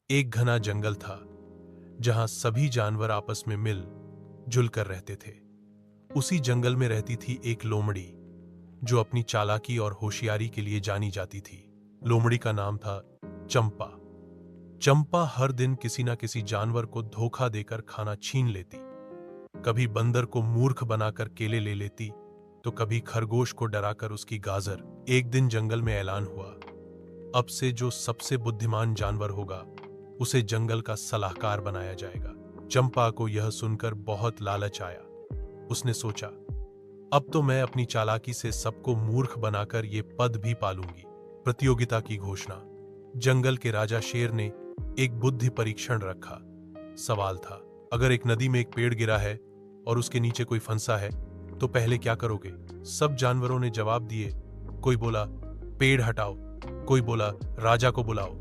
एक घना जंगल था जहां सभी जानवर आपस में मिल जुल कर रहते थे। उसी जंगल में रहती थी एक लोमड़ी जो अपनी चालाकी और होशियारी के लिए जानी जाती थी। लोमड़ी का नाम था चंपा। चंपा हर दिन किसी न किसी जानवर को धोखा देकर खाना छीन लेती। कभी बंदर को मूर्ख बनाकर केले ले लेती तो कभी खरगोश को डराकर उसकी गाजर। एक दिन जंगल में ऐलान हुआ, अब से जो सबसे बुद्धिमान जानवर होगा उसे जंगल का सलाहकार बनाया जाएगा। चंपा को यह सुनकर बहुत लालच आया। उसने सोचा, अब तो मैं अपनी चालाकी से सबको मूर्ख बनाकर ये पद भी पालूंगी। प्रतियोगिता की घोषणा। जंगल के राजा शेर ने एक बुद्धि परीक्षण रखा। सवाल था, अगर एक नदी में एक पेड़ गिरा है और उसके नीचे कोई फंसा है तो पहले क्या करोगे? सब जानवरों ने जवाब दिए। कोई बोला पेड़ हटाओ, कोई बोला राजा को बुलाओ,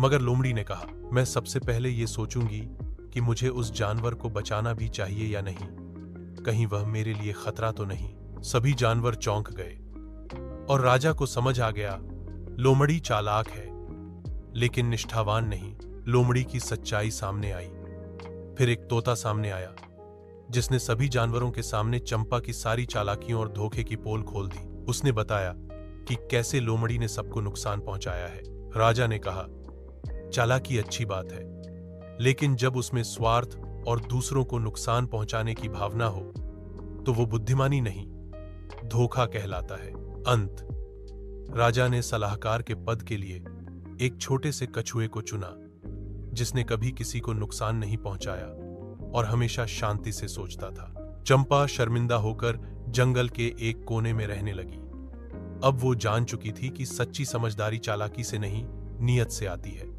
मगर लोमड़ी ने कहा, मैं सबसे पहले ये सोचूंगी कि मुझे उस जानवर को बचाना भी चाहिए या नहीं, कहीं वह मेरे लिए खतरा तो नहीं। सभी जानवर चौंक गए और राजा को समझ आ गया, लोमड़ी चालाक है लेकिन निष्ठावान नहीं। लोमड़ी की सच्चाई सामने आई। फिर एक तोता सामने आया जिसने सभी जानवरों के सामने चंपा की सारी चालाकियों और धोखे की पोल खोल दी। उसने बताया कि कैसे लोमड़ी ने सबको नुकसान पहुंचाया है। राजा ने कहा, चालाकी अच्छी बात है, लेकिन जब उसमें स्वार्थ और दूसरों को नुकसान पहुंचाने की भावना हो तो वो बुद्धिमानी नहीं, धोखा कहलाता है। अंत। राजा ने सलाहकार के पद के लिए एक छोटे से कछुए को चुना जिसने कभी किसी को नुकसान नहीं पहुंचाया और हमेशा शांति से सोचता था। चंपा शर्मिंदा होकर जंगल के एक कोने में रहने लगी। अब वो जान चुकी थी कि सच्ची समझदारी चालाकी से नहीं, नीयत से आती है।